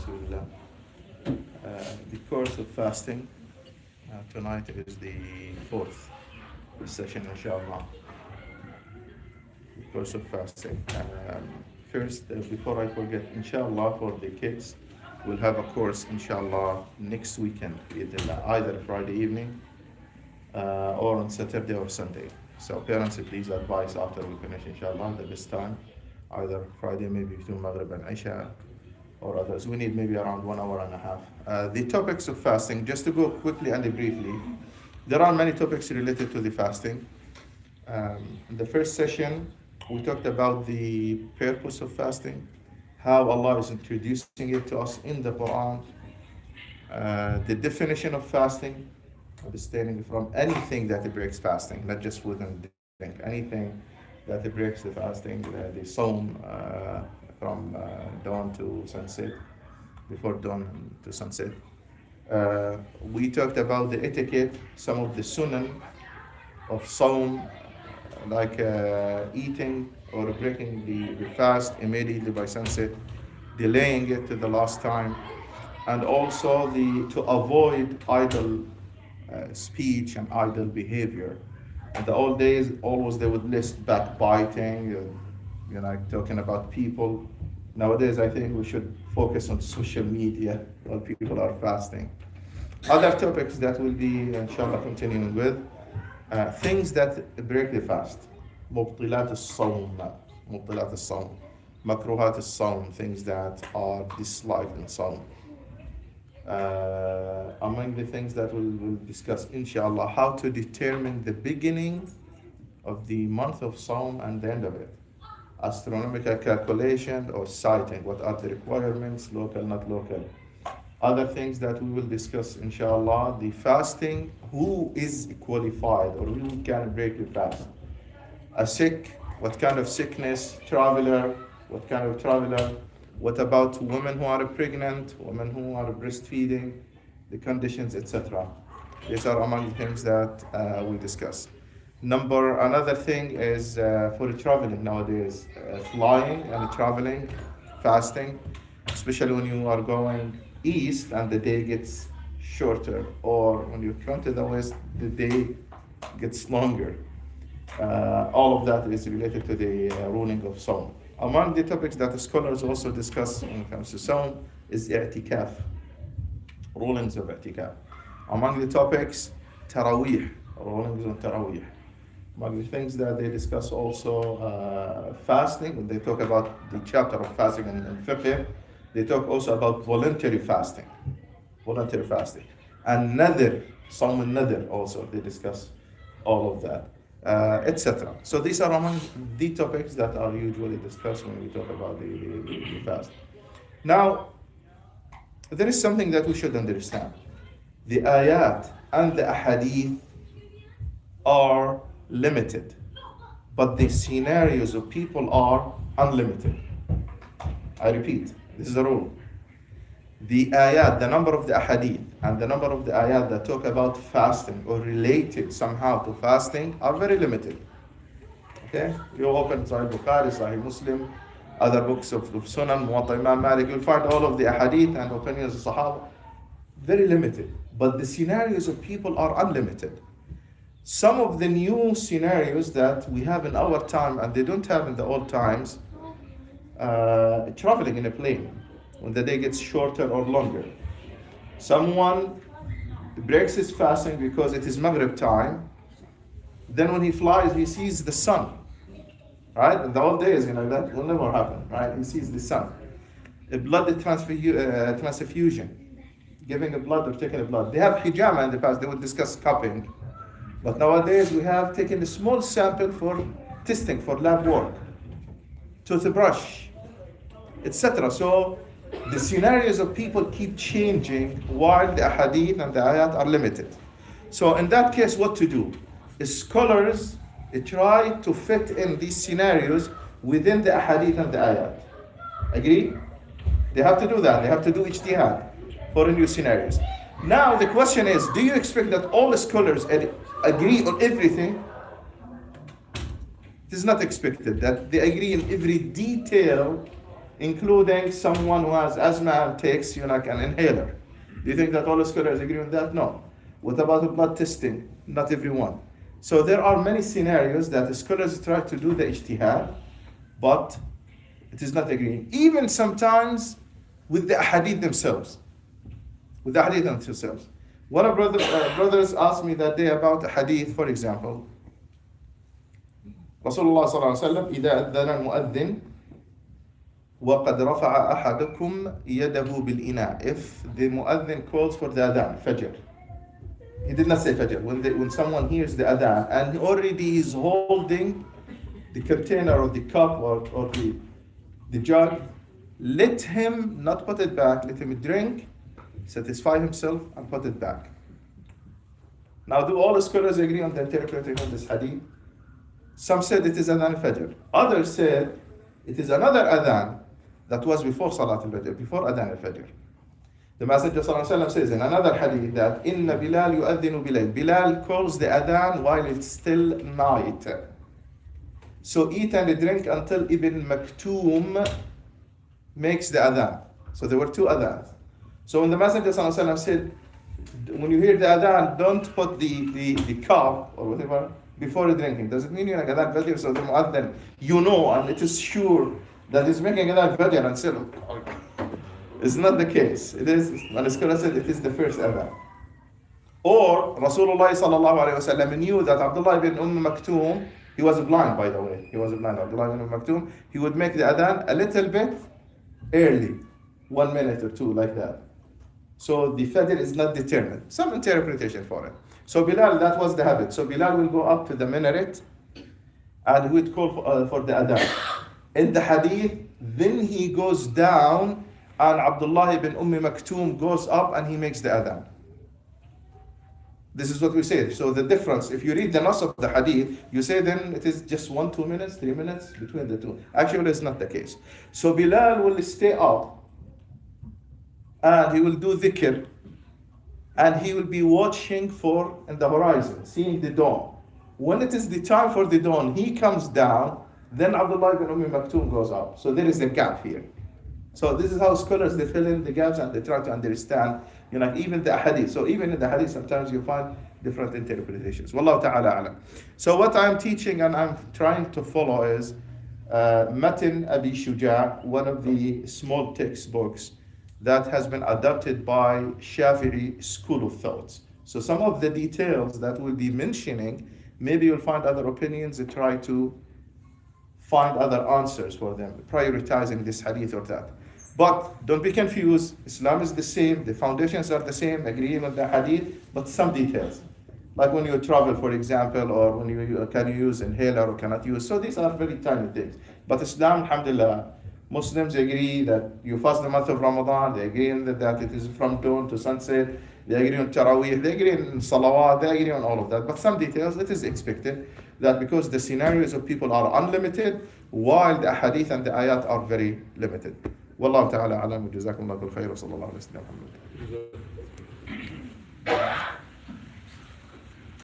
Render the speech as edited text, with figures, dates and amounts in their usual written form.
Rasulullah. The course of fasting. Tonight is the fourth session, inshallah. The course of fasting. First, before I forget, inshallah, for the kids, we'll have a course, inshallah, next weekend, either Friday evening or on Saturday or Sunday. So parents, please advise after we finish, inshallah, the best time, either Friday, maybe between Maghrib and Isha, or others. We need maybe around 1 hour and a half. The topics of fasting, just to go quickly and briefly, there are many topics related to the fasting. In the first session, we talked about the purpose of fasting, how Allah is introducing it to us in the Quran, the definition of fasting, abstaining from anything that breaks fasting, not just food and drink, anything that breaks the fasting, the Sawm from dawn to sunset, before dawn to sunset. We talked about the etiquette, some of the sunan of Sawm, like eating or breaking the fast immediately by sunset, delaying it to the last time, and also to avoid idle speech and idle behavior. In the old days, always they would list backbiting, talking about people. Nowadays, I think we should focus on social media while people are fasting. Other topics that we'll be, inshallah, continuing with, things that break the fast. مبطلات الصوم, مبطلات الصوم, مكروهات الصوم, things that are disliked in Sawm. Among the things that we'll discuss, inshallah, how to determine the beginning of the month of Sawm and the end of it. Astronomical calculation or sighting, what are the requirements, local, not local. Other things that we will discuss, inshallah, the fasting, who is qualified or who can break the fast. A sick, what kind of sickness, traveler, what kind of traveler. What about women who are pregnant, women who are breastfeeding, the conditions, etc. These are among the things that we discuss. Another thing is for traveling nowadays, flying and traveling, fasting, especially when you are going east and the day gets shorter, or when you come to the west, the day gets longer. All of that is related to the ruling of Sawm. Among the topics that the scholars also discuss when it comes to Sawm is i'tikaf, rulings of i'tikaf. Among the topics, Taraweeh, rulings on Taraweeh. Among the things that they discuss also fasting, when they talk about the chapter of fasting and fiqh, they talk also about voluntary fasting. And nadr, Sawm al-nadr also, they discuss all of that. Etc. So these are among the topics that are usually discussed when we talk about the fast. Now, there is something that we should understand. The ayat and the ahadith are limited, but the scenarios of people are unlimited. I repeat, this is the rule. The ayat, the number of the ahadith, and the number of the ayat that talk about fasting or related somehow to fasting are very limited. Okay? You open Sahih Bukhari, Sahih Muslim, other books of Sunan, Muwatta Imam Malik, you'll find all of the ahadith and opinions of Sahaba, very limited. But the scenarios of people are unlimited. Some of the new scenarios that we have in our time and they don't have in the old times, traveling in a plane, when the day gets shorter or longer. Someone breaks his fasting because it is Maghrib time. Then when he flies, he sees the sun. Right? In the old days, that will never happen. Right? He sees the sun. A blood transfusion, giving a blood or taking a blood. They have hijama in the past. They would discuss cupping. But nowadays, we have taken a small sample for testing, for lab work. Toothbrush, etc. So the scenarios of people keep changing while the ahadith and the ayat are limited. So in that case, what to do? Scholars try to fit in these scenarios within the ahadith and the ayat. Agree? They have to do that. They have to do ijtihad for new scenarios. Now the question is, do you expect that all scholars agree on everything? It is not expected that they agree in every detail including someone who has asthma and takes like an inhaler. Do you think that all the scholars agree on that? No. What about the blood testing? Not everyone. So there are many scenarios that the scholars try to do the ijtihad, but it is not agreeing. Even sometimes with the hadith themselves. With the hadith themselves. One of brothers asked me that day about a hadith, for example. Rasulullah sallallahu alaihi wasallam, إذا أذن المؤذن وقد رفع أحدكم يده بالإناء. If the mu'adhin calls for the adhan, fajr. He did not say fajr. When someone hears the adhan and already is holding the container or the cup or the jug, let him not put it back, let him drink, satisfy himself and put it back. Now, do all the scholars agree on the interpretation of this hadith? Some said it is adhan al-fajr. Others said it is another adhan that was before salat al-fajr, before adhan al-fajr. The Messenger ﷺ says in another hadith that Inna Bilal yu'adhinu bilayl. Bilal calls the adhan while it's still night. So eat and drink until Ibn Maktoum makes the adhan. So there were two adhans. So when the Messenger ﷺ said, when you hear the adhan, don't put the cup or whatever before drinking. Does it mean you're like adhan fajr? So the mu'adhan, you know, and it is sure that he's making adhan fajr and still. It's not the case. It is, when the scholar said it is the first adhan. Or Rasulullah sallallahu alayhi wasallam knew that Abdullah ibn Maktoum, he was blind, by the way. He was blind, Abdullah ibn Maktoum. He would make the adhan a little bit early, 1 minute or two, like that. So the fajr is not determined. Some interpretation for it. So Bilal, that was the habit. So Bilal will go up to the minaret and he would call for the adhan. In the hadith, then he goes down and Abdullah ibn Maktoum goes up and he makes the adhan. This is what we say. So the difference, if you read the nas of the hadith, you say then it is just 1, 2 minutes, 3 minutes between the two. Actually, it's not the case. So Bilal will stay up and he will do dhikr and he will be watching for in the horizon, seeing the dawn. When it is the time for the dawn, he comes down, then Abdullah ibn Maktoum goes up. So there is a gap here. So this is how scholars, they fill in the gaps and they try to understand, even the hadith. So even in the hadith, sometimes you find different interpretations. Wallahu ta'ala alam. So what I'm teaching and I'm trying to follow is Matin Abi Shuja', one of the small textbooks that has been adopted by Shafi'i school of thought. So some of the details that we'll be mentioning, maybe you'll find other opinions and try to find other answers for them, prioritizing this hadith or that. But don't be confused, Islam is the same, the foundations are the same, agreeing on the hadith, but some details. Like when you travel, for example, or when you can use inhaler or cannot use. So these are very tiny things. But Islam, alhamdulillah, Muslims agree that you fast the month of Ramadan, they agree on that it is from dawn to sunset, they agree on Taraweeh, they agree on Salawat, they agree on all of that. But some details, it is expected that because the scenarios of people are unlimited, while the hadith and the ayat are very limited. Wallahu ta'ala alam, jazakum Allah khair wa sallallahu alayhi wa sallam.